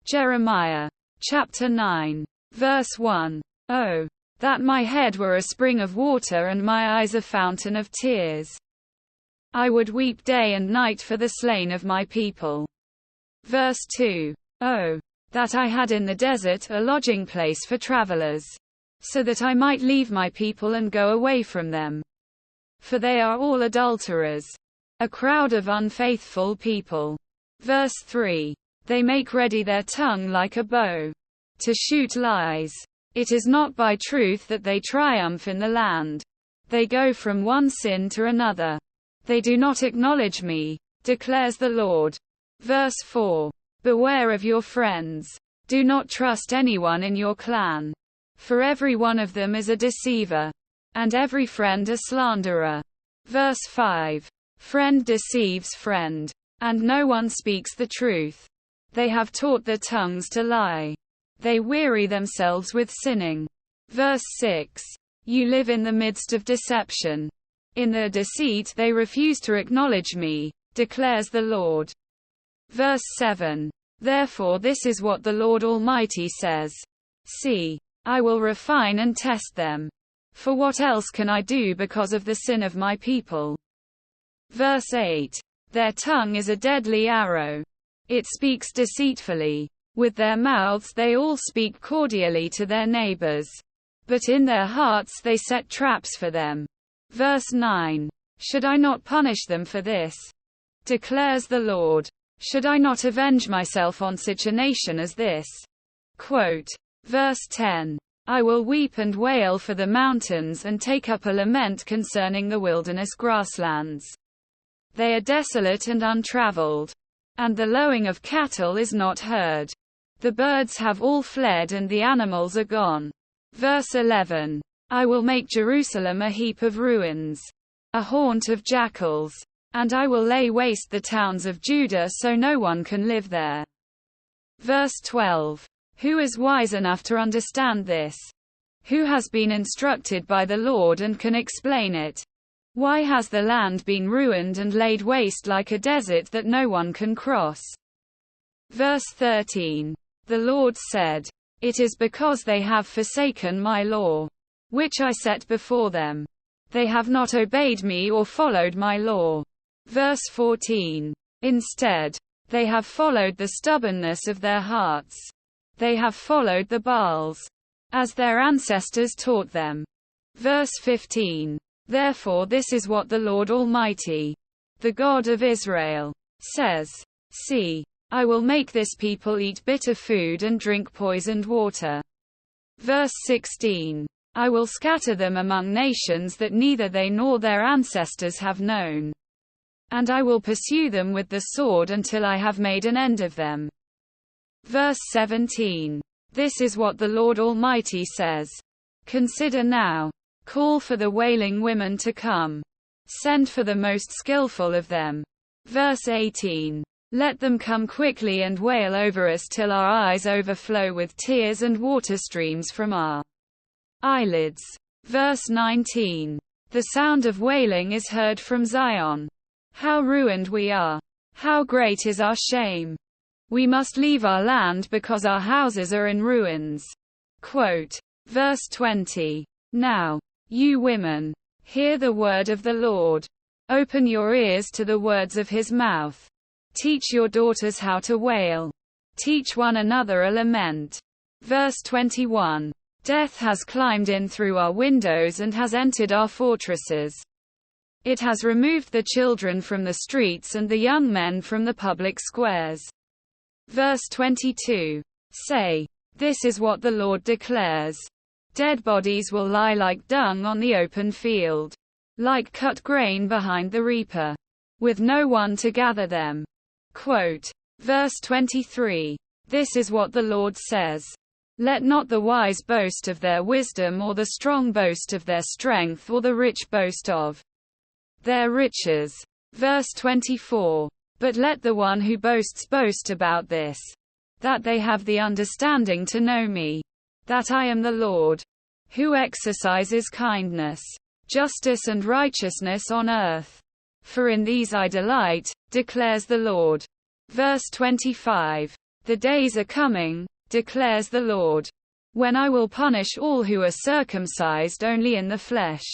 Jeremiah chapter 9, verse 1. Oh, that my head were a spring of water and my eyes a fountain of tears. I would weep day and night for the slain of my people. Verse 2. Oh, that I had in the desert a lodging place for travelers, so that I might leave my people and go away from them. For they are all adulterers, a crowd of unfaithful people. Verse 3. They make ready their tongue like a bow, to shoot lies. It is not by truth that they triumph in the land. They go from one sin to another. They do not acknowledge me, declares the Lord. Verse 4. Beware of your friends. Do not trust anyone in your clan. For every one of them is a deceiver, and every friend a slanderer. Verse 5. Friend deceives friend, and no one speaks the truth. They have taught their tongues to lie. They weary themselves with sinning. Verse 6. You live in the midst of deception. In their deceit they refuse to acknowledge me, declares the Lord. Verse 7. Therefore this is what the Lord Almighty says. See, I will refine and test them. For what else can I do because of the sin of my people? Verse 8. Their tongue is a deadly arrow. It speaks deceitfully. With their mouths they all speak cordially to their neighbors, but in their hearts they set traps for them. Verse 9. Should I not punish them for this? Declares the Lord. Should I not avenge myself on such a nation as this? Quote. Verse 10. I will weep and wail for the mountains and take up a lament concerning the wilderness grasslands. They are desolate and untraveled, and the lowing of cattle is not heard. The birds have all fled and the animals are gone. Verse 11. I will make Jerusalem a heap of ruins, a haunt of jackals, and I will lay waste the towns of Judah so no one can live there. Verse 12. Who is wise enough to understand this? Who has been instructed by the Lord and can explain it? Why has the land been ruined and laid waste like a desert that no one can cross? Verse 13. The Lord said, it is because they have forsaken my law, which I set before them. They have not obeyed me or followed my law. Verse 14. Instead, they have followed the stubbornness of their hearts. They have followed the Baals, as their ancestors taught them. Verse 15. Therefore this is what the Lord Almighty, the God of Israel, says. See, I will make this people eat bitter food and drink poisoned water. Verse 16. I will scatter them among nations that neither they nor their ancestors have known. And I will pursue them with the sword until I have made an end of them. Verse 17. This is what the Lord Almighty says. Consider now. Call for the wailing women to come. Send for the most skillful of them. Verse 18. Let them come quickly and wail over us till our eyes overflow with tears and water streams from our eyelids. Verse 19. The sound of wailing is heard from Zion. How ruined we are! How great is our shame! We must leave our land because our houses are in ruins. Quote. Verse 20. Now, you women, hear the word of the Lord. Open your ears to the words of his mouth. Teach your daughters how to wail. Teach one another a lament. Verse 21. Death has climbed in through our windows and has entered our fortresses. It has removed the children from the streets and the young men from the public squares. Verse 22. Say, this is what the Lord declares. Dead bodies will lie like dung on the open field, like cut grain behind the reaper, with no one to gather them. Quote. Verse 23. This is what the Lord says. Let not the wise boast of their wisdom or the strong boast of their strength or the rich boast of their riches. Verse 24. But let the one who boasts boast about this, that they have the understanding to know me, that I am the Lord, who exercises kindness, justice and righteousness on earth. For in these I delight, declares the Lord. Verse 25. The days are coming, declares the Lord, when I will punish all who are circumcised only in the flesh.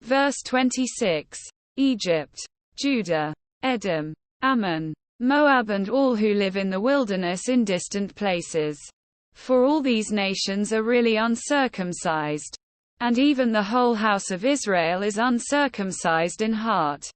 Verse 26. Egypt, Judah, Edom, Ammon, Moab and all who live in the wilderness in distant places. For all these nations are really uncircumcised. And even the whole house of Israel is uncircumcised in heart.